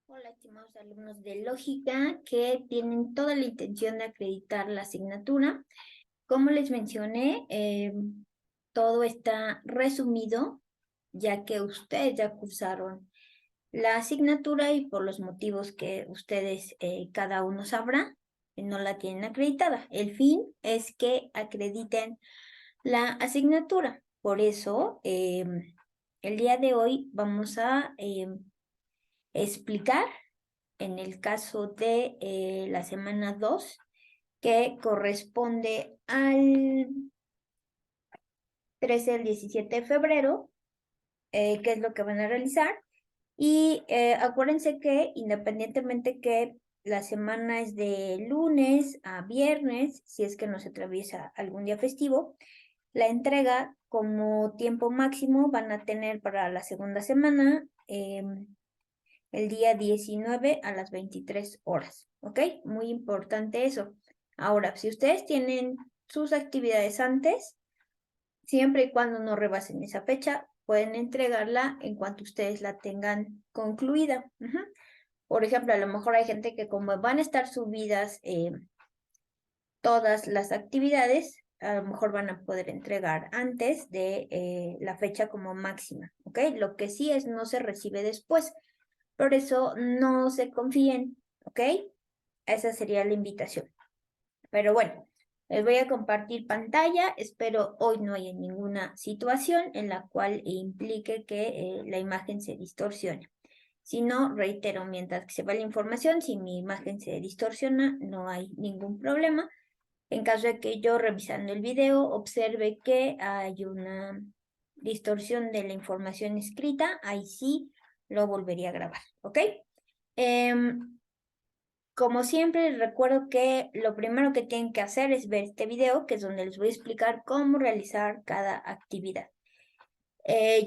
Hola, estimados alumnos de Lógica que tienen toda la intención de acreditar la asignatura. Como les mencioné, todo está resumido, ya que ustedes ya cursaron la asignatura y por los motivos que ustedes cada uno sabrá, no la tienen acreditada. El fin es que acrediten la asignatura. Por eso, el día de hoy vamos a explicar en el caso de la semana 2, que corresponde al 13 al 17 de febrero, qué es lo que van a realizar. Y acuérdense que independientemente que la semana es de lunes a viernes, si es que no se atraviesa algún día festivo, la entrega como tiempo máximo van a tener para la segunda semana el día 19 a las 23 horas, ¿ok? Muy importante eso. Ahora, si ustedes tienen sus actividades antes, siempre y cuando no rebasen esa fecha, pueden entregarla en cuanto ustedes la tengan concluida. Por ejemplo, a lo mejor hay gente que como van a estar subidas todas las actividades, a lo mejor van a poder entregar antes de la fecha como máxima, ¿ok? Lo que sí es no se recibe después. Por eso no se confíen, ¿ok? Esa sería la invitación. Pero bueno, les voy a compartir pantalla. Espero hoy no haya ninguna situación en la cual implique que la imagen se distorsione. Si no, reitero, mientras que se va la información, si mi imagen se distorsiona, no hay ningún problema. En caso de que yo revisando el video observe que hay una distorsión de la información escrita, ahí sí lo volvería a grabar, ¿ok? Como siempre, les recuerdo que lo primero que tienen que hacer es ver este video, que es donde les voy a explicar cómo realizar cada actividad.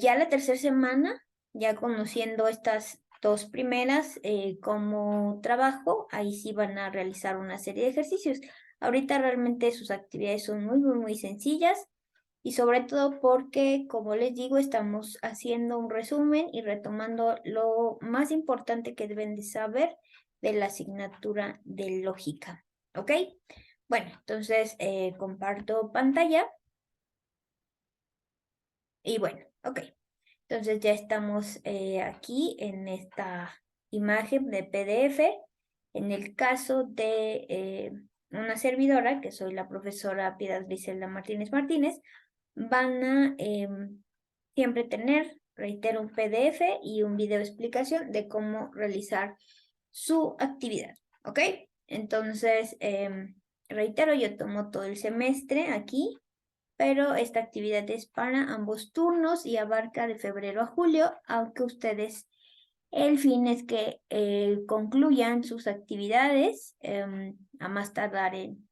Ya la tercera semana, ya conociendo estas dos primeras como trabajo, ahí sí van a realizar una serie de ejercicios. Ahorita realmente sus actividades son muy sencillas y sobre todo porque, como les digo, estamos haciendo un resumen y retomando lo más importante que deben de saber de la asignatura de lógica. ¿Ok? Bueno, entonces comparto pantalla y bueno, ok. Entonces ya estamos aquí en esta imagen de PDF. En el caso de una servidora, que soy la profesora Piedad Griselda Martínez Martínez, van a siempre tener, reitero, un PDF y un video explicación de cómo realizar su actividad, ¿ok? Entonces, reitero, yo tomo todo el semestre aquí, pero esta actividad es para ambos turnos y abarca de febrero a julio, aunque ustedes, el fin es que concluyan sus actividades a más tardar en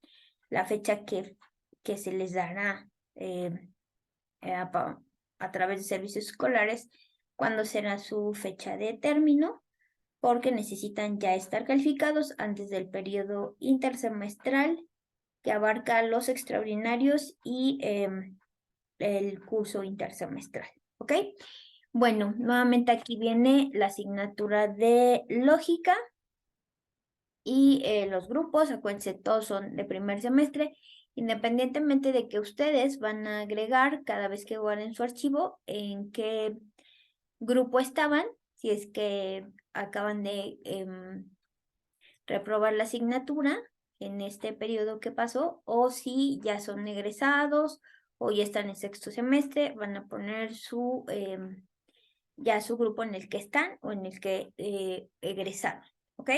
la fecha que se les dará a través de servicios escolares cuando será su fecha de término, porque necesitan ya estar calificados antes del periodo intersemestral que abarca los extraordinarios y el curso intersemestral. ¿Ok? Bueno, nuevamente aquí viene la asignatura de lógica y los grupos, acuérdense, todos son de primer semestre, independientemente de que ustedes van a agregar cada vez que guarden su archivo en qué grupo estaban, si es que acaban de reprobar la asignatura en este periodo que pasó, o si ya son egresados o ya están en sexto semestre, van a poner ya su grupo en el que están o en el que egresaron, ¿ok?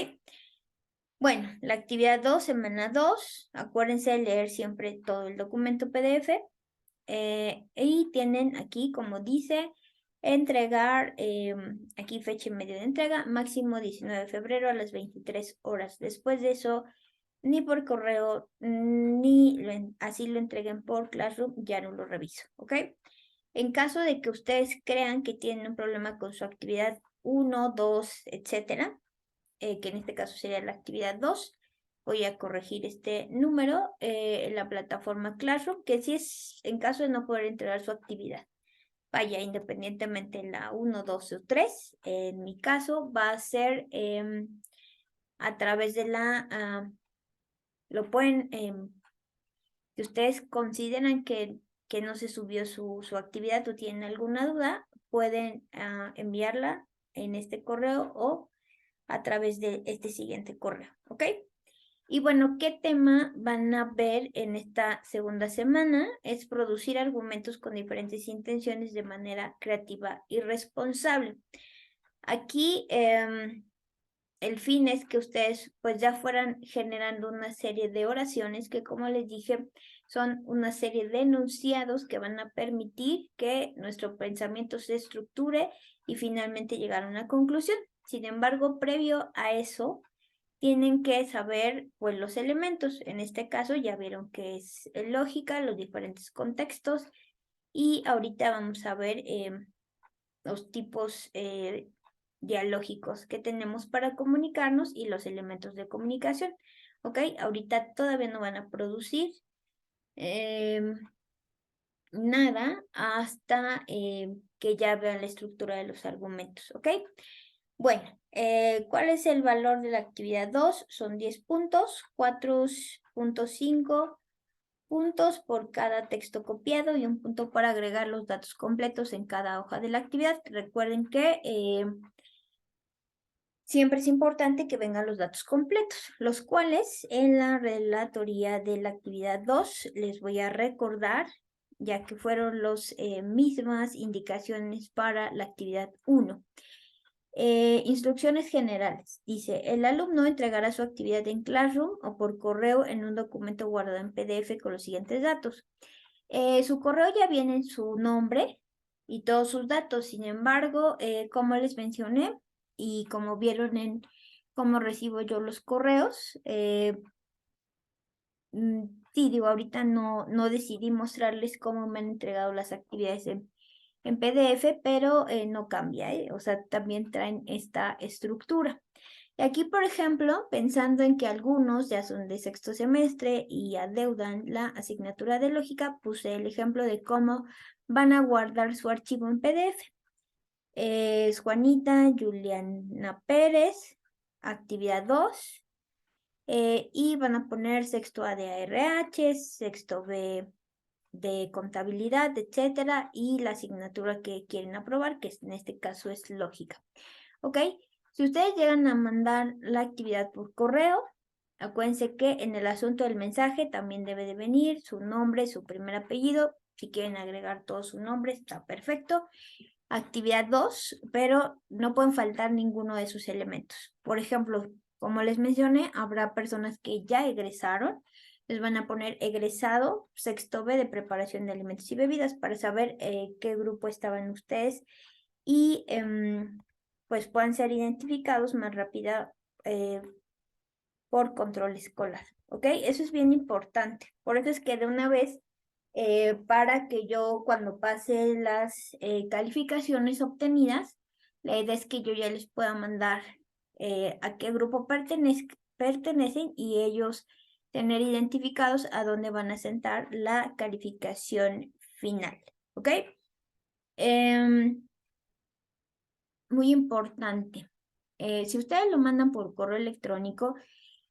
Bueno, la actividad 2, semana 2, acuérdense de leer siempre todo el documento PDF y tienen aquí, como dice, entregar, aquí fecha y medio de entrega, máximo 19 de febrero a las 23 horas. Después de eso, ni por correo, ni así lo entreguen por Classroom, ya no lo reviso, ¿ok? En caso de que ustedes crean que tienen un problema con su actividad 1, 2, etcétera, que en este caso sería la actividad 2. Voy a corregir este número en la plataforma Classroom, que si es en caso de no poder entregar su actividad. vaya, independientemente la 1, 2 o 3, en mi caso va a ser a través de lo pueden, si ustedes consideran que no se subió su actividad o tienen alguna duda, pueden enviarla en este correo o a través de este siguiente correo, ¿ok? Y bueno, ¿qué tema van a ver en esta segunda semana? Es producir argumentos con diferentes intenciones de manera creativa y responsable. Aquí el fin es que ustedes pues ya fueran generando una serie de oraciones que, como les dije, son una serie de enunciados que van a permitir que nuestro pensamiento se estructure y finalmente llegar a una conclusión. Sin embargo, previo a eso, tienen que saber pues los elementos. En este caso ya vieron que es lógica, los diferentes contextos, y ahorita vamos a ver los tipos dialógicos que tenemos para comunicarnos y los elementos de comunicación. ¿Ok? Ahorita todavía no van a producir nada hasta que ya vean la estructura de los argumentos. ¿Ok? Bueno, ¿cuál es el valor de la actividad 2? Son 10 puntos, 4.5 puntos por cada texto copiado y 1 punto para agregar los datos completos en cada hoja de la actividad. Recuerden que siempre es importante que vengan los datos completos, los cuales en la relatoría de la actividad 2 les voy a recordar, ya que fueron las mismas indicaciones para la actividad 1. Instrucciones generales. Dice, el alumno entregará su actividad en Classroom o por correo en un documento guardado en PDF con los siguientes datos. Su correo ya viene en su nombre y todos sus datos. Sin embargo, como les mencioné y como vieron en cómo recibo yo los correos, sí, digo, ahorita no decidí mostrarles cómo me han entregado las actividades en PDF, pero no cambia, o sea, también traen esta estructura. Y aquí, por ejemplo, pensando en que algunos ya son de sexto semestre y adeudan la asignatura de lógica, puse el ejemplo de cómo van a guardar su archivo en PDF. Es Juanita Juliana Pérez, actividad 2, y van a poner sexto A de ARH, sexto B de contabilidad, etcétera, y la asignatura que quieren aprobar, que en este caso es lógica. ¿Ok? Si ustedes llegan a mandar la actividad por correo, acuérdense que en el asunto del mensaje también debe de venir su nombre, su primer apellido. Si quieren agregar todo su nombre, está perfecto. Actividad 2, pero no pueden faltar ninguno de sus elementos. Por ejemplo, como les mencioné, habrá personas que ya egresaron. Les van a poner egresado, sexto B de preparación de alimentos y bebidas para saber qué grupo estaban ustedes y pues puedan ser identificados más rápida por control escolar. ¿Ok? Eso es bien importante. Por eso es que de una vez, para que yo cuando pase las calificaciones obtenidas, la idea es que yo ya les pueda mandar a qué grupo pertenecen y ellos tener identificados a dónde van a sentar la calificación final. ¿Ok? Muy importante. Si ustedes lo mandan por correo electrónico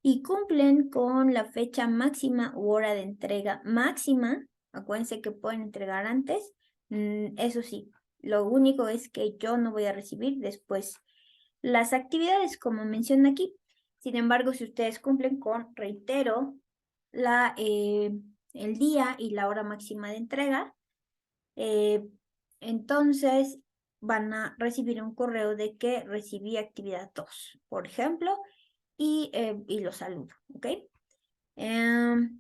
y cumplen con la fecha máxima u hora de entrega máxima, acuérdense que pueden entregar antes, eso sí, lo único es que yo no voy a recibir después las actividades como menciona aquí. Sin embargo, si ustedes cumplen con, reitero, el día y la hora máxima de entrega, entonces van a recibir un correo de que recibí actividad 2, por ejemplo, y los saludo, ¿ok?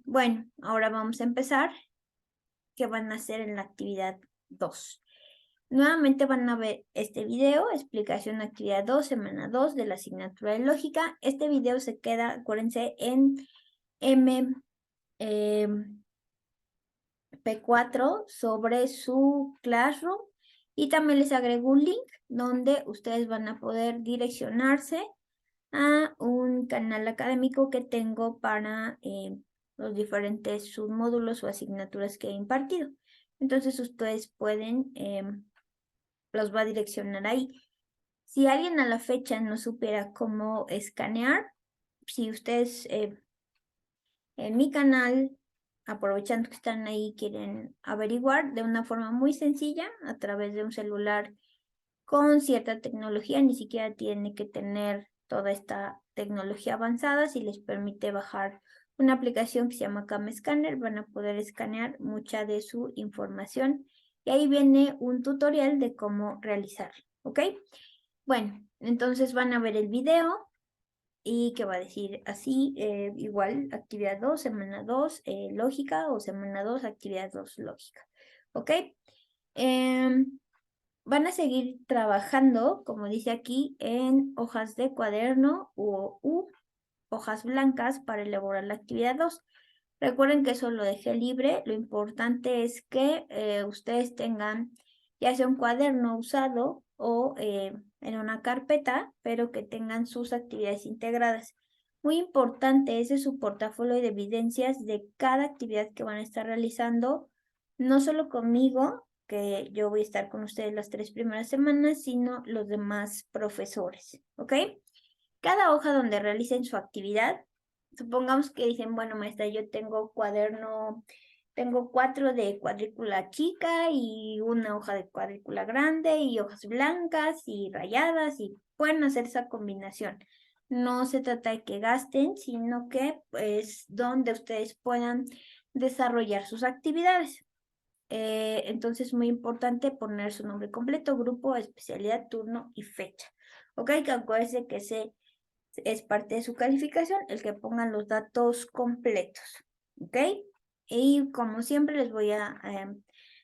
Bueno, ahora vamos a empezar. ¿Qué van a hacer en la actividad 2? Nuevamente van a ver este video, explicación de actividad 2, semana 2 de la asignatura de lógica. Este video se queda, acuérdense, en P4 sobre su Classroom, y también les agrego un link donde ustedes van a poder direccionarse a un canal académico que tengo para los diferentes submódulos o asignaturas que he impartido. Entonces ustedes pueden los va a direccionar ahí. Si alguien a la fecha no supiera cómo escanear, si ustedes en mi canal, aprovechando que están ahí, quieren averiguar de una forma muy sencilla a través de un celular con cierta tecnología, ni siquiera tiene que tener toda esta tecnología avanzada, si les permite bajar una aplicación que se llama Cam Scanner, van a poder escanear mucha de su información y ahí viene un tutorial de cómo realizarlo, ¿ok? Bueno, entonces van a ver el video y que va a decir así, igual, actividad 2, semana 2, lógica, o semana 2, actividad 2, lógica, ¿ok? Van a seguir trabajando, como dice aquí, en hojas de cuaderno u hojas blancas para elaborar la actividad 2. Recuerden que eso lo dejé libre. Lo importante es que ustedes tengan ya sea un cuaderno usado o en una carpeta, pero que tengan sus actividades integradas. Muy importante, ese es su portafolio de evidencias de cada actividad que van a estar realizando, no solo conmigo, que yo voy a estar con ustedes las 3 primeras semanas, sino los demás profesores, ¿ok? Cada hoja donde realicen su actividad, supongamos que dicen, bueno, maestra, yo tengo cuaderno, tengo 4 de cuadrícula chica y una hoja de cuadrícula grande y hojas blancas y rayadas y pueden hacer esa combinación. No se trata de que gasten, sino que pues donde ustedes puedan desarrollar sus actividades. Entonces es muy importante poner su nombre completo, grupo, especialidad, turno y fecha. Ok, que acuérdense que es parte de su calificación el que pongan los datos completos. Ok, y como siempre les voy a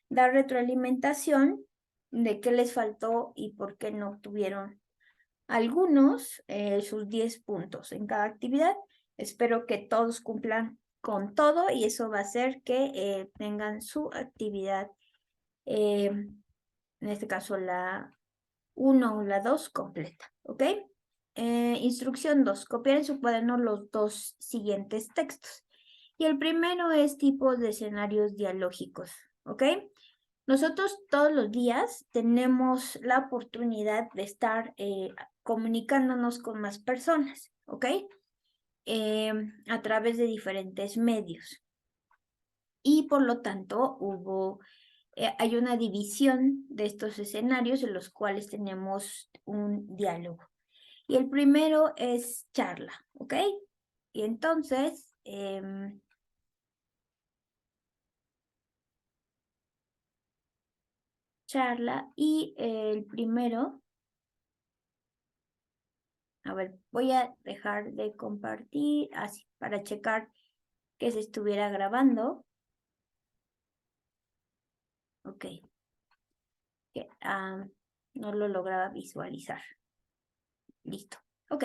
dar retroalimentación de qué les faltó y por qué no obtuvieron algunos sus 10 puntos en cada actividad. Espero que todos cumplan con todo y eso va a hacer que tengan su actividad, en este caso la 1 o la 2 completa, ¿ok? Instrucción 2. Copiar en su cuaderno los 2 siguientes textos. Y el primero es tipos de escenarios dialógicos, ¿ok? Nosotros todos los días tenemos la oportunidad de estar comunicándonos con más personas, ¿ok? A través de diferentes medios. Y por lo tanto hay una división de estos escenarios en los cuales tenemos un diálogo. Y el primero es charla, ¿ok? Y entonces, charla y el primero, a ver, voy a dejar de compartir así para checar que se estuviera grabando. Ok, que no lo lograba visualizar. Listo, ok.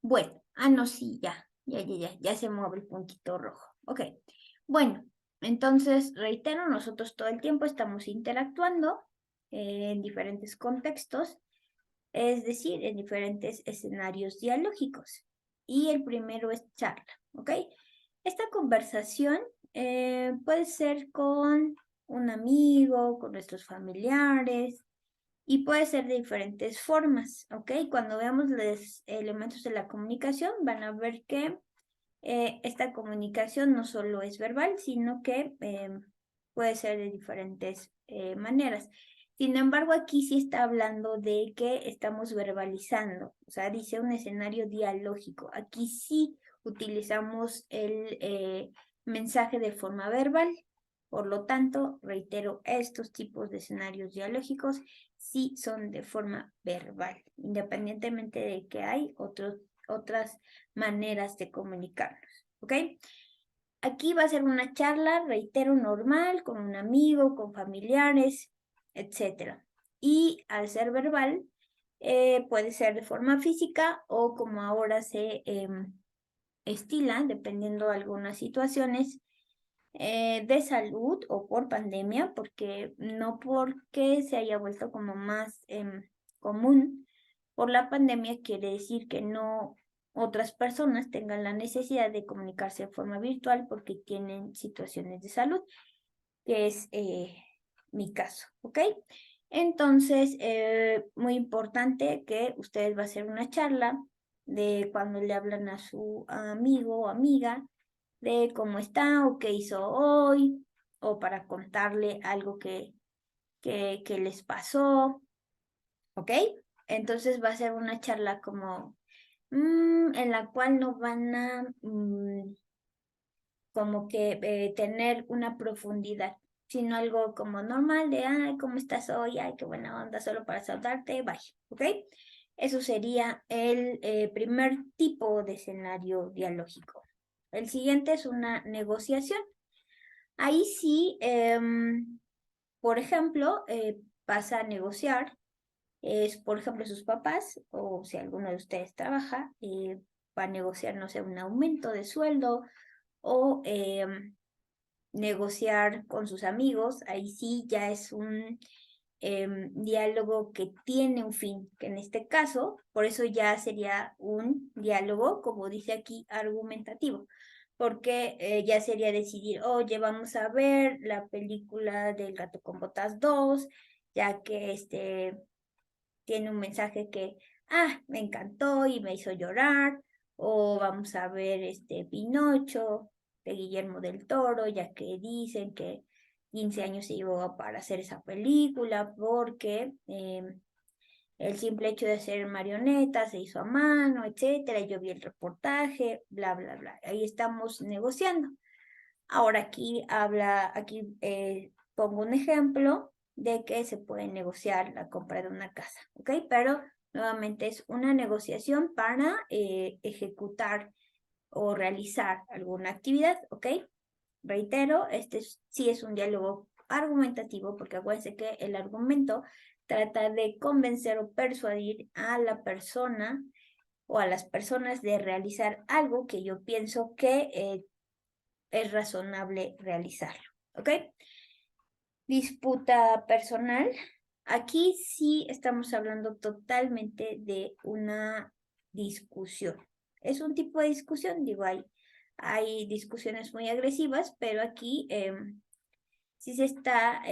Bueno, no, sí, ya se mueve el puntito rojo. Ok, bueno, entonces reitero, nosotros todo el tiempo estamos interactuando en diferentes contextos, es decir, en diferentes escenarios dialógicos. Y el primero es charla, ¿ok? Esta conversación puede ser con un amigo, con nuestros familiares, y puede ser de diferentes formas, ¿ok? Cuando veamos los elementos de la comunicación, van a ver que esta comunicación no solo es verbal, sino que puede ser de diferentes maneras. Sin embargo, aquí sí está hablando de que estamos verbalizando, o sea, dice un escenario dialógico. Aquí sí utilizamos el mensaje de forma verbal. Por lo tanto, reitero, estos tipos de escenarios dialógicos sí son de forma verbal, independientemente de que hay otras maneras de comunicarnos, ¿ok? Aquí va a ser una charla, reitero, normal, con un amigo, con familiares, etc. Y al ser verbal, puede ser de forma física o como ahora se estila, dependiendo de algunas situaciones, de salud o por pandemia, porque no porque se haya vuelto como más común por la pandemia quiere decir que no otras personas tengan la necesidad de comunicarse de forma virtual porque tienen situaciones de salud, que es mi caso, ¿ok? Entonces, muy importante que ustedes va a hacer una charla de cuando le hablan a su amigo o amiga de cómo está o qué hizo hoy, o para contarle algo que les pasó, ¿ok? Entonces va a ser una charla como en la cual no van a como que tener una profundidad, sino algo como normal de, ay, ¿cómo estás hoy? Ay, qué buena onda, solo para saludarte, bye, ¿ok? Eso sería el primer tipo de escenario dialógico. El siguiente es una negociación. Ahí sí, por ejemplo, vas a negociar, es, por ejemplo, sus papás, o si alguno de ustedes trabaja, va a negociar, no sé, un aumento de sueldo o negociar con sus amigos, ahí sí ya es un diálogo que tiene un fin, que en este caso, por eso ya sería un diálogo, como dice aquí, argumentativo, porque ya sería decidir, oye, vamos a ver la película del Gato con Botas 2, ya que tiene un mensaje que, me encantó y me hizo llorar, o vamos a ver Pinocho de Guillermo del Toro, ya que dicen que 15 años se llevó para hacer esa película porque el simple hecho de hacer marionetas se hizo a mano, etcétera. Yo vi el reportaje, bla, bla, bla. Ahí estamos negociando. Ahora aquí pongo un ejemplo de que se puede negociar la compra de una casa, ¿ok? Pero nuevamente es una negociación para ejecutar o realizar alguna actividad, ¿ok? Reitero, sí es un diálogo argumentativo, porque acuérdense que el argumento trata de convencer o persuadir a la persona o a las personas de realizar algo que yo pienso que es razonable realizarlo, ¿ok? Disputa personal. Aquí sí estamos hablando totalmente de una discusión. Es un tipo de discusión, digo, hay discusiones muy agresivas, pero aquí sí se está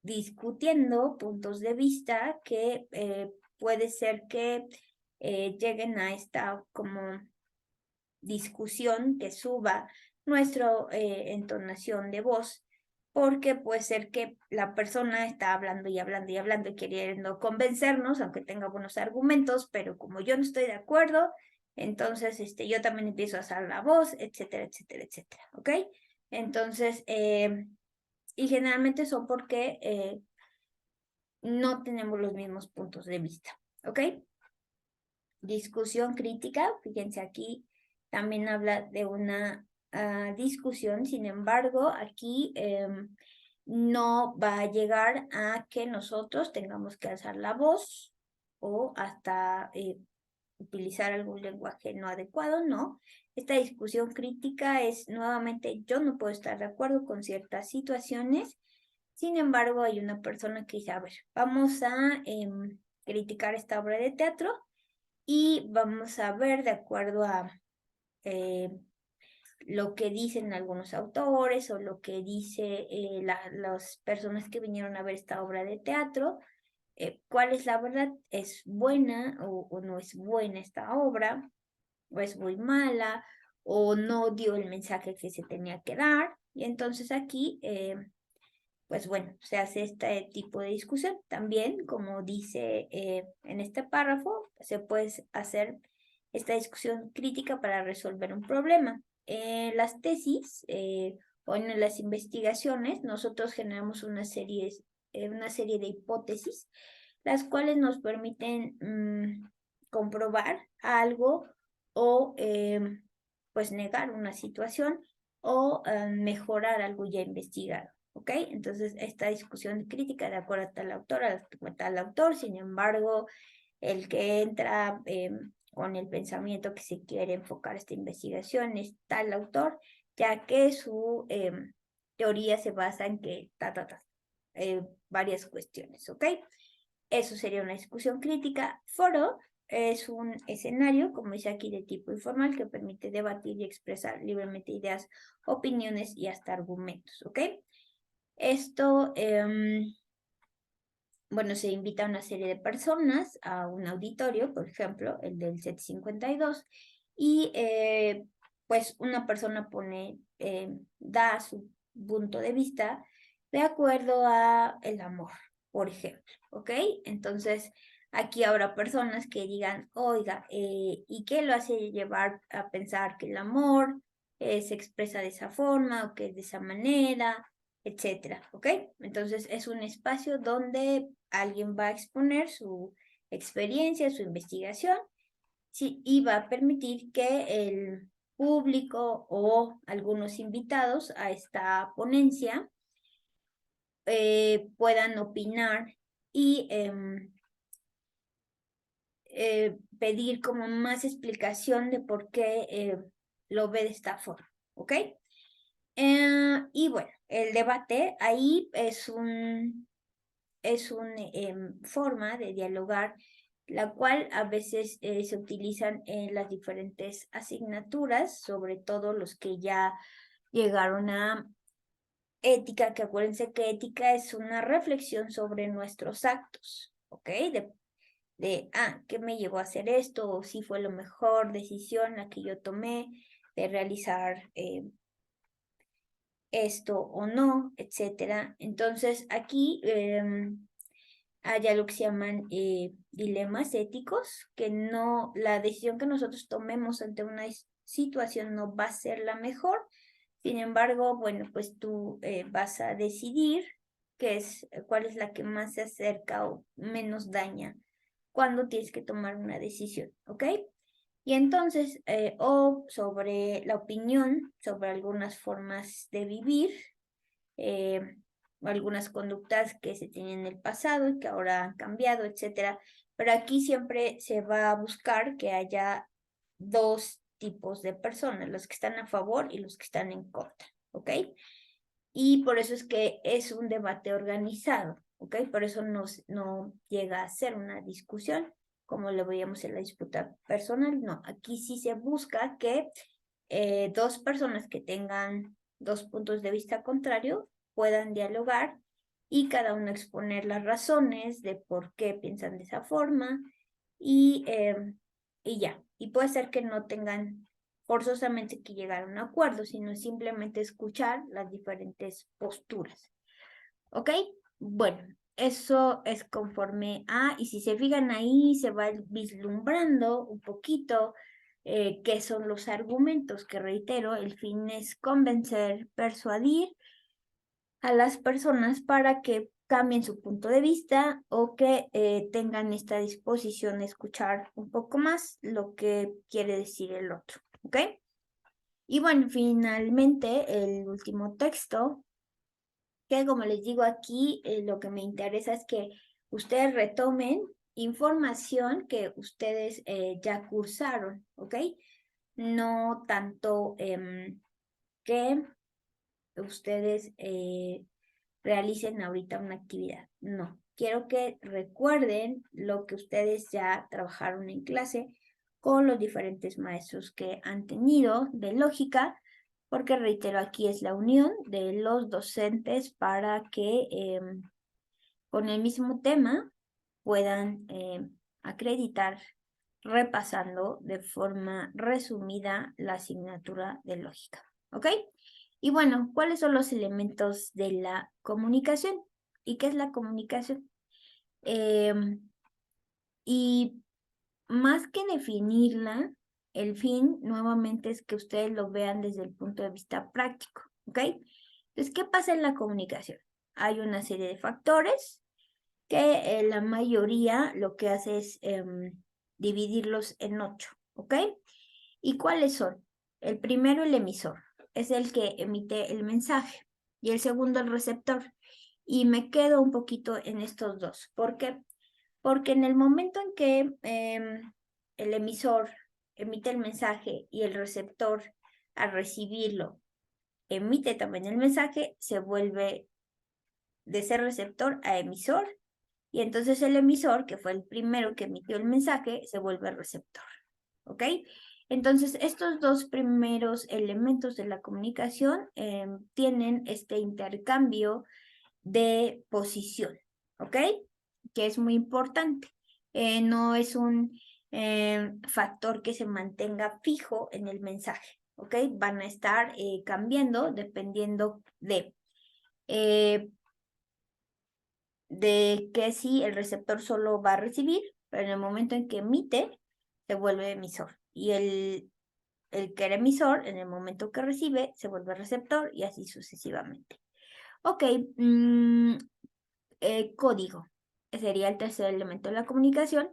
discutiendo puntos de vista que puede ser que lleguen a esta como discusión que suba nuestra entonación de voz, porque puede ser que la persona está hablando y hablando y hablando y queriendo convencernos, aunque tenga buenos argumentos, pero como yo no estoy de acuerdo, entonces yo también empiezo a alzar la voz, etcétera, etcétera, etcétera, ¿ok? Entonces, y generalmente son porque no tenemos los mismos puntos de vista, ¿ok? Discusión crítica, fíjense aquí, también habla de una discusión, sin embargo, aquí no va a llegar a que nosotros tengamos que alzar la voz o hasta utilizar algún lenguaje no adecuado, no. Esta discusión crítica es nuevamente, yo no puedo estar de acuerdo con ciertas situaciones, sin embargo, hay una persona que dice, a ver, vamos a criticar esta obra de teatro y vamos a ver de acuerdo a eh, lo que dicen algunos autores o lo que dice las personas que vinieron a ver esta obra de teatro, cuál es la verdad, es buena o no es buena esta obra, o es muy mala, o no dio el mensaje que se tenía que dar. Y entonces aquí pues bueno, se hace este tipo de discusión. También, como dice en este párrafo, se puede hacer esta discusión crítica para resolver un problema. En las tesis o en las investigaciones, nosotros generamos una serie de hipótesis, las cuales nos permiten comprobar algo o pues negar una situación o mejorar algo ya investigado. ¿Ok? Entonces, esta discusión crítica de acuerdo a tal autor, sin embargo, el que entra con el pensamiento que se quiere enfocar esta investigación es tal autor, ya que su teoría se basa en que varias cuestiones, ¿ok? Eso sería una discusión crítica. Foro es un escenario, como dice aquí, de tipo informal que permite debatir y expresar libremente ideas, opiniones y hasta argumentos, ¿ok? Esto bueno, se invita a una serie de personas a un auditorio, por ejemplo, el del set 52, y pues una persona da su punto de vista de acuerdo a el amor, por ejemplo, ¿ok? Entonces, aquí habrá personas que digan, oiga, ¿y qué lo hace llevar a pensar que el amor se expresa de esa forma o que es de esa manera, etcétera, ¿ok? Entonces es un espacio donde alguien va a exponer su experiencia, su investigación, sí, y va a permitir que el público o algunos invitados a esta ponencia puedan opinar y pedir como más explicación de por qué lo ve de esta forma, ¿ok? Y bueno, el debate ahí es una forma de dialogar, la cual a veces se utilizan en las diferentes asignaturas, sobre todo los que ya llegaron a ética, que acuérdense que ética es una reflexión sobre nuestros actos, ¿ok? ¿Qué me llevó a hacer esto? O si fue la mejor decisión la que yo tomé de realizar esto o no, etcétera. Entonces, aquí hay algo que se llaman dilemas éticos, que no, la decisión que nosotros tomemos ante una situación no va a ser la mejor. Sin embargo, bueno, pues tú vas a decidir cuál es la que más se acerca o menos daña cuando tienes que tomar una decisión, ¿ok? Y entonces, o sobre la opinión sobre algunas formas de vivir, eh, algunas conductas que se tenían en el pasado y que ahora han cambiado, etcétera. Pero aquí siempre se va a buscar que haya dos tipos de personas, los que están a favor y los que están en contra, ¿ok? Y por eso es que es un debate organizado, ¿ok? Por eso no llega a ser una discusión, como lo veíamos en la disputa personal, no, aquí sí se busca que dos personas que tengan dos puntos de vista contrarios puedan dialogar y cada uno exponer las razones de por qué piensan de esa forma y, y ya. Y puede ser que no tengan forzosamente que llegar a un acuerdo, sino simplemente escuchar las diferentes posturas. ¿Ok? Bueno, eso es conforme a, y si se fijan ahí, se va vislumbrando un poquito qué son los argumentos, que reitero, el fin es convencer, persuadir a las personas para que cambien su punto de vista o que tengan esta disposición a escuchar un poco más lo que quiere decir el otro, ¿ok? Y bueno, finalmente el último texto, que como les digo aquí, lo que me interesa es que ustedes retomen información que ustedes ya cursaron, ¿ok? No tanto que ustedes realicen ahorita una actividad. No, quiero que recuerden lo que ustedes ya trabajaron en clase con los diferentes maestros que han tenido de lógica, porque reitero, aquí es la unión de los docentes para que con el mismo tema puedan acreditar repasando de forma resumida la asignatura de lógica. ¿Ok? Y bueno, ¿cuáles son los elementos de la comunicación? ¿Y qué es la comunicación? Y más que definirla, el fin nuevamente es que ustedes lo vean desde el punto de vista práctico, ¿ok? Entonces, ¿qué pasa en la comunicación? Hay una serie de factores que la mayoría lo que hace es dividirlos en 8, ¿ok? ¿Y cuáles son? El primero, el emisor, es el que emite el mensaje, y el segundo, el receptor. Y me quedo un poquito en estos dos. ¿Por qué? Porque en el momento en que el emisor emite el mensaje y el receptor, al recibirlo, emite también el mensaje, se vuelve de ser receptor a emisor, y entonces el emisor, que fue el primero que emitió el mensaje, se vuelve receptor. ¿Ok? Entonces, estos dos primeros elementos de la comunicación tienen este intercambio de posición. ¿Ok? que es muy importante. No es un factor que se mantenga fijo en el mensaje, ¿ok? Van a estar cambiando dependiendo de que si el receptor solo va a recibir, pero en el momento en que emite, se vuelve emisor. Y el que era emisor, en el momento que recibe, se vuelve receptor y así sucesivamente. Ok, código sería el tercer elemento de la comunicación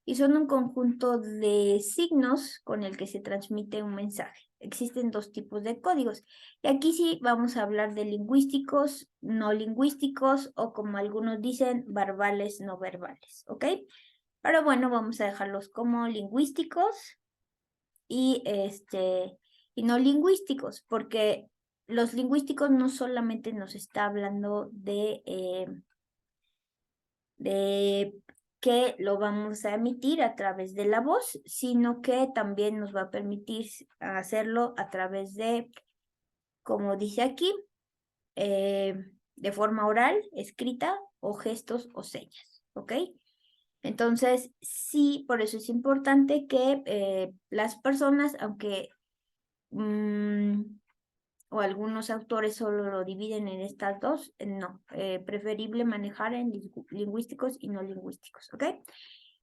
y son un conjunto de signos con el que se transmite un mensaje. Existen dos tipos de códigos y aquí sí vamos a hablar de lingüísticos, no lingüísticos o como algunos dicen, verbales, no verbales, ¿ok? Pero bueno, vamos a dejarlos como lingüísticos y, y no lingüísticos, porque los lingüísticos no solamente nos está hablando de que lo vamos a emitir a través de la voz, sino que también nos va a permitir hacerlo a través de, como dice aquí, de forma oral, escrita o gestos o señas, ¿ok? Entonces, sí, por eso es importante que las personas, aunque o algunos autores solo lo dividen en estas dos, no, preferible manejar en lingüísticos y no lingüísticos, ¿ok?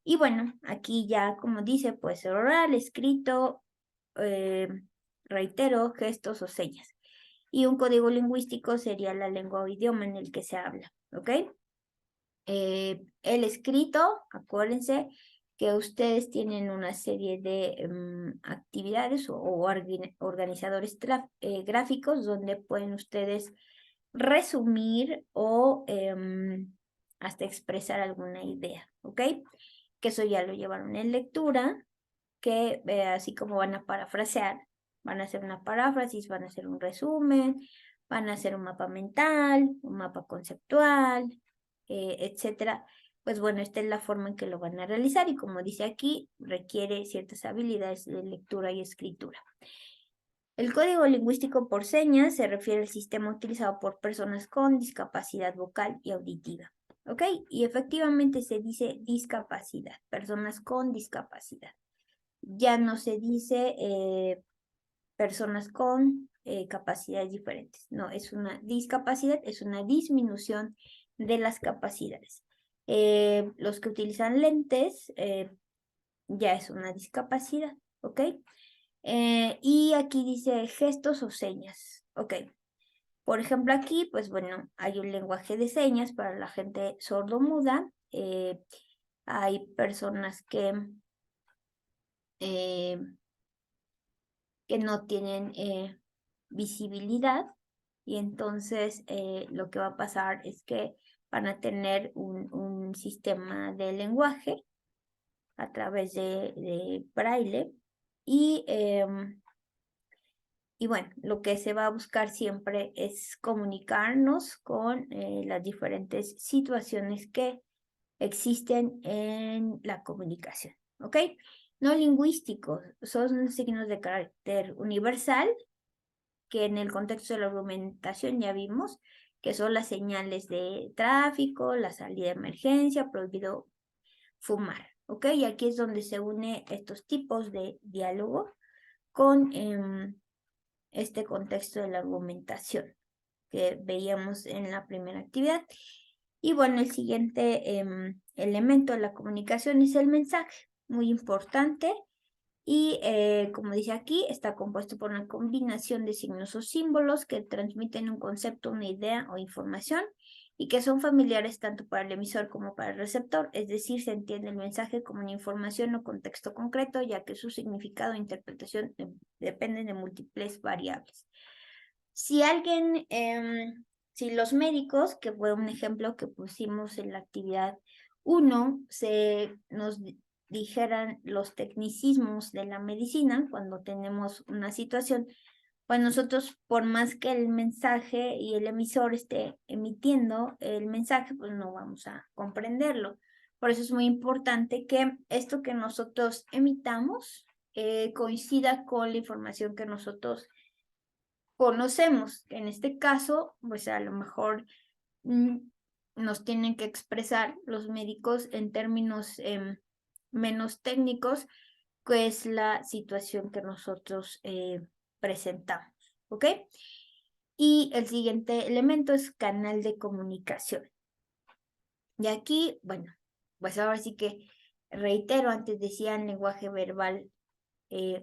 Y bueno, aquí ya como dice, puede ser oral, escrito, eh, reitero, gestos o señas. Y un código lingüístico sería la lengua o idioma en el que se habla, ¿ok? El escrito, acuérdense que ustedes tienen una serie de actividades o organizadores gráficos donde pueden ustedes resumir o hasta expresar alguna idea, ¿ok? Que eso ya lo llevaron en lectura, que así como van a parafrasear, van a hacer una paráfrasis, van a hacer un resumen, van a hacer un mapa mental, un mapa conceptual, etcétera. Pues bueno, esta es la forma en que lo van a realizar y como dice aquí, requiere ciertas habilidades de lectura y escritura. El código lingüístico por señas se refiere al sistema utilizado por personas con discapacidad vocal y auditiva. ¿Ok? Y efectivamente se dice discapacidad, personas con discapacidad. Ya no se dice personas con capacidades diferentes. No, es una discapacidad, es una disminución de las capacidades. Los que utilizan lentes ya es una discapacidad, ¿ok? Y aquí dice gestos o señas, ¿ok? Por ejemplo, aquí, pues bueno, hay un lenguaje de señas para la gente sordomuda. Hay personas eh, que no tienen visibilidad y entonces lo que va a pasar es que van a tener un sistema de lenguaje a través de braille y, y bueno, lo que se va a buscar siempre es comunicarnos con las diferentes situaciones que existen en la comunicación, ¿ok? No lingüísticos, son signos de carácter universal que en el contexto de la argumentación ya vimos que son las señales de tráfico, la salida de emergencia, prohibido fumar, ¿ok? Y aquí es donde se une estos tipos de diálogo con este contexto de la argumentación que veíamos en la primera actividad. Y bueno, el siguiente elemento de la comunicación es el mensaje, muy importante. Y como dice aquí, está compuesto por una combinación de signos o símbolos que transmiten un concepto, una idea o información y que son familiares tanto para el emisor como para el receptor, es decir, se entiende el mensaje como una información o contexto concreto, ya que su significado e interpretación dependen de múltiples variables. Si alguien, si los médicos, que fue un ejemplo que pusimos en la actividad 1, nos dijeran los tecnicismos de la medicina cuando tenemos una situación, pues nosotros, por más que el mensaje y el emisor esté emitiendo el mensaje, pues no vamos a comprenderlo. Por eso es muy importante que esto que nosotros emitamos coincida con la información que nosotros conocemos. En este caso, pues a lo mejor nos tienen que expresar los médicos en términos menos técnicos, que es la situación que nosotros presentamos, ¿ok? Y el siguiente elemento es canal de comunicación. Y aquí, bueno, pues ahora sí que reitero, antes decían lenguaje verbal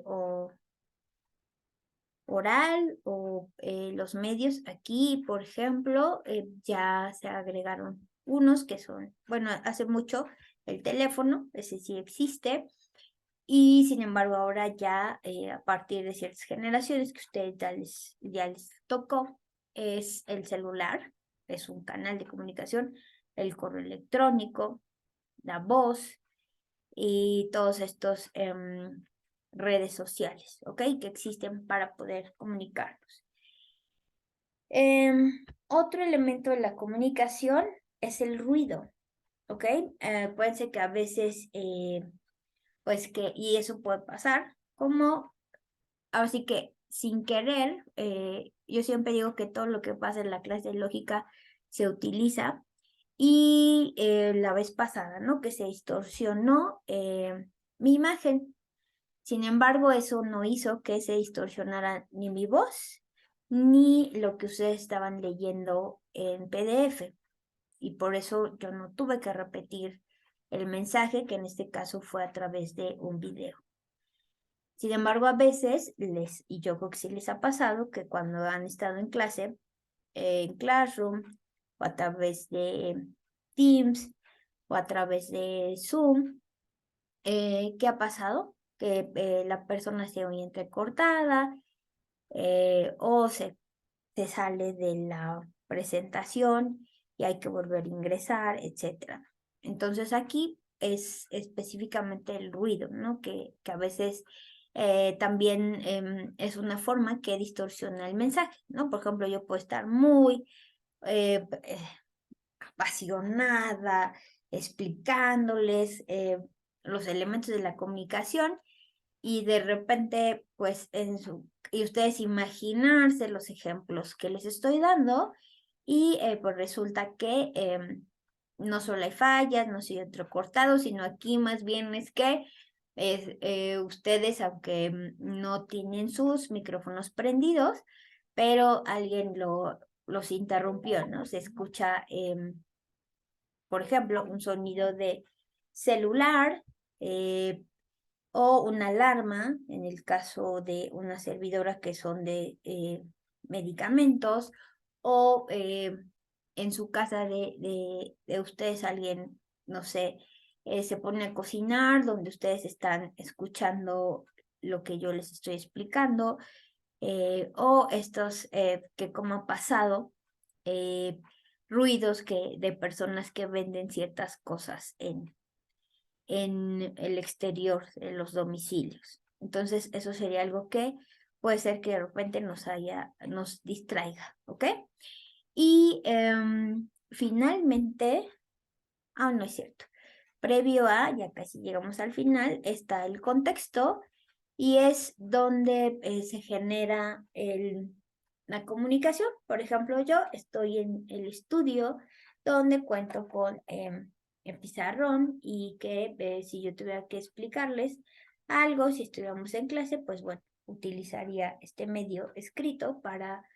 o oral o los medios. Aquí, por ejemplo, ya se agregaron unos que son, bueno, hace mucho el teléfono, ese sí existe, y sin embargo ahora ya a partir de ciertas generaciones que ustedes ya les tocó, es el celular, es un canal de comunicación, el correo electrónico, la voz y todos estos redes sociales, ¿ok? Que existen para poder comunicarnos. Otro elemento de la comunicación es el ruido, ¿ok? Puede ser que a veces, pues que, y eso puede pasar, como, así que sin querer, yo siempre digo que todo lo que pasa en la clase de lógica se utiliza. Y la vez pasada, ¿no? Que se distorsionó mi imagen. Sin embargo, eso no hizo que se distorsionara ni mi voz, ni lo que ustedes estaban leyendo en PDF. Y por eso yo no tuve que repetir el mensaje, que en este caso fue a través de un video. Sin embargo, a veces y yo creo que sí les ha pasado, que cuando han estado en clase, en Classroom, o a través de Teams, o a través de Zoom, ¿qué ha pasado? Que la persona se oye entrecortada o se sale de la presentación y hay que volver a ingresar, etc. Entonces aquí es específicamente el ruido, ¿no? Que a veces también es una forma que distorsiona el mensaje, ¿no? Por ejemplo, yo puedo estar muy apasionada, explicándoles los elementos de la comunicación y de repente, pues, y ustedes imaginarse los ejemplos que les estoy dando y pues resulta que no solo hay fallas, no soy entrecortado, sino aquí más bien es que ustedes, aunque no tienen sus micrófonos prendidos, pero alguien los interrumpió, ¿no? Se escucha por ejemplo, un sonido de celular o una alarma, en el caso de una servidora que son de medicamentos, o en su casa de ustedes alguien, no sé, se pone a cocinar donde ustedes están escuchando lo que yo les estoy explicando, o estos que como ha pasado, ruidos de personas que venden ciertas cosas en el exterior de los domicilios. Entonces, eso sería algo que puede ser que de repente nos distraiga, ¿ok? Y finalmente, no es cierto. Previo a, ya casi llegamos al final, está el contexto y es donde se genera la comunicación. Por ejemplo, yo estoy en el estudio donde cuento con el pizarrón y que si yo tuviera que explicarles algo, si estuviéramos en clase, pues bueno, utilizaría este medio escrito para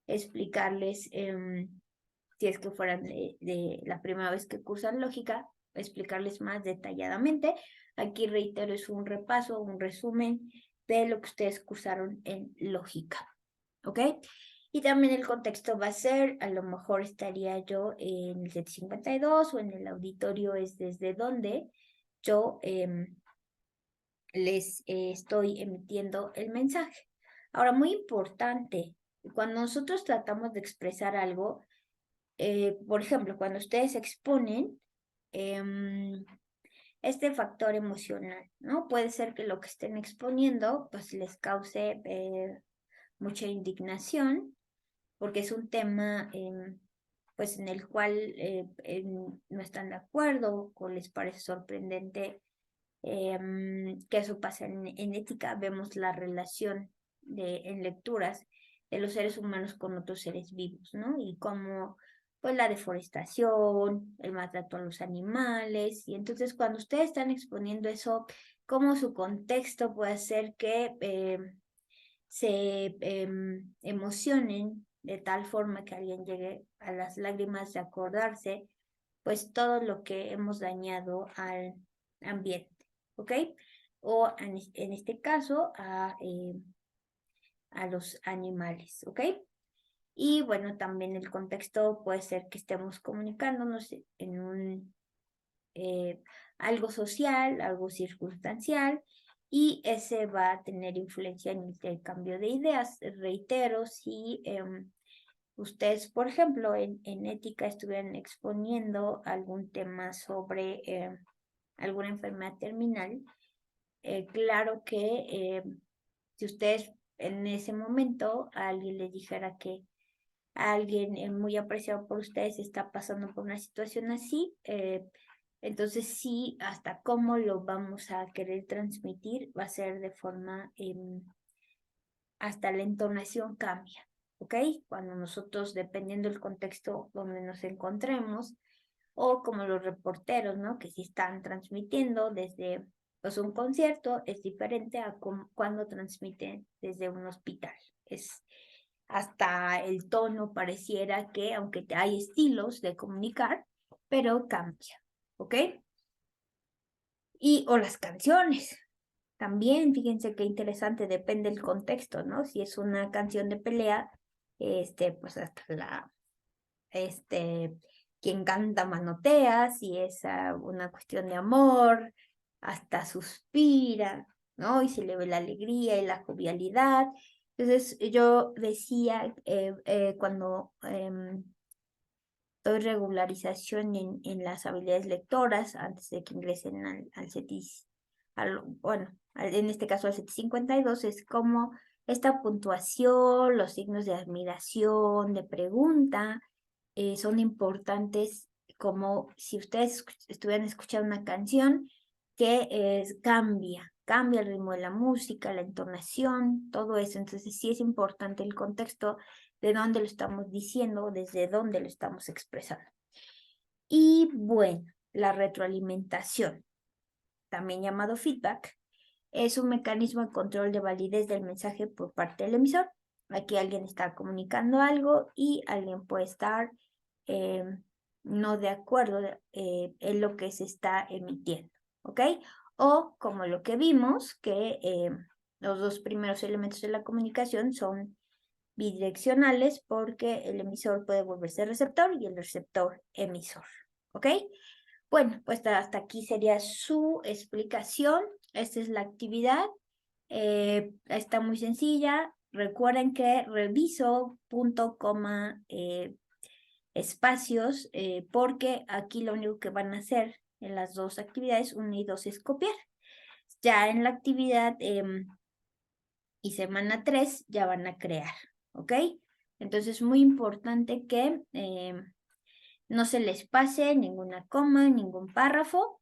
explicarles, si es que fueran de la primera vez que cursan lógica, explicarles más detalladamente. Aquí reitero, es un repaso, un resumen de lo que ustedes cursaron en lógica, ¿ok? Y también el contexto va a ser, a lo mejor estaría yo en el 752 o en el auditorio es desde donde yo les estoy emitiendo el mensaje. Ahora, muy importante, cuando nosotros tratamos de expresar algo, por ejemplo, cuando ustedes exponen este factor emocional, ¿no? Puede ser que lo que estén exponiendo pues les cause mucha indignación porque es un tema pues en el cual no están de acuerdo o les parece sorprendente que eso pasa en ética. Vemos la relación en lecturas de los seres humanos con otros seres vivos, ¿no? Y cómo pues la deforestación, el maltrato a los animales, y entonces cuando ustedes están exponiendo eso, cómo su contexto puede hacer que se emocionen de tal forma que alguien llegue a las lágrimas de acordarse, pues todo lo que hemos dañado al ambiente, ¿ok? O en este caso a los animales, ¿ok? Y bueno, también el contexto puede ser que estemos comunicándonos en algo social, algo circunstancial, y ese va a tener influencia en el intercambio de ideas. Reitero, si ustedes, por ejemplo, en ética estuvieran exponiendo algún tema sobre alguna enfermedad terminal, claro que si ustedes en ese momento a alguien les dijera que alguien muy apreciado por ustedes está pasando por una situación así, entonces sí, hasta cómo lo vamos a querer transmitir va a ser de forma, hasta la entonación cambia, ¿ok? Cuando nosotros, dependiendo del contexto donde nos encontremos, o como los reporteros, ¿no? Que si están transmitiendo desde pues, un concierto, es diferente a cuando transmiten desde un hospital. Es hasta el tono pareciera que, aunque hay estilos de comunicar, pero cambia, ¿ok? O las canciones. También, fíjense qué interesante, depende del contexto, ¿no? Si es una canción de pelea, pues hasta quien canta manotea, si es una cuestión de amor, hasta suspira, ¿no? Y se le ve la alegría y la jovialidad. Entonces, yo decía, cuando doy regularización en las habilidades lectoras, antes de que ingresen al CETIS, en este caso al CETIS 52, es como esta puntuación, los signos de admiración, de pregunta, son importantes, como si ustedes estuvieran escuchando una canción que cambia el ritmo de la música, la entonación, todo eso. Entonces sí es importante el contexto de dónde lo estamos diciendo, desde dónde lo estamos expresando. Y bueno, la retroalimentación, también llamado feedback, es un mecanismo de control de validez del mensaje por parte del emisor. Aquí alguien está comunicando algo y alguien puede estar no de acuerdo en lo que se está emitiendo, ¿ok? O como lo que vimos, que los dos primeros elementos de la comunicación son bidireccionales porque el emisor puede volverse receptor y el receptor emisor, ¿ok? Bueno, pues hasta aquí sería su explicación. Esta es la actividad. Está muy sencilla. Recuerden que reviso punto, coma, espacios, porque aquí lo único que van a hacer en las dos actividades, 1 y 2, es copiar. Ya en la actividad y semana 3 ya van a crear, ¿ok? Entonces es muy importante que no se les pase ninguna coma, ningún párrafo,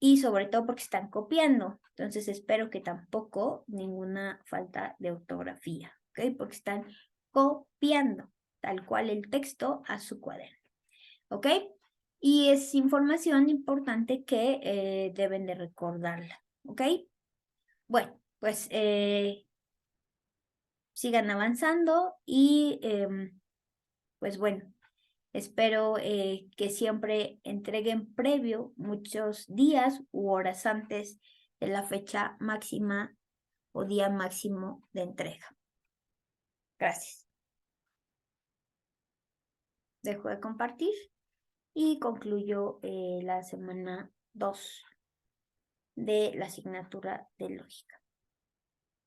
y sobre todo porque están copiando. Entonces espero que tampoco ninguna falta de ortografía, ¿ok? Porque están copiando tal cual el texto a su cuaderno, ¿ok? Y es información importante que deben de recordarla, ¿ok? Bueno, pues sigan avanzando y pues bueno, espero que siempre entreguen previo muchos días u horas antes de la fecha máxima o día máximo de entrega. Gracias. Dejo de compartir y concluyo la semana 2 de la asignatura de lógica.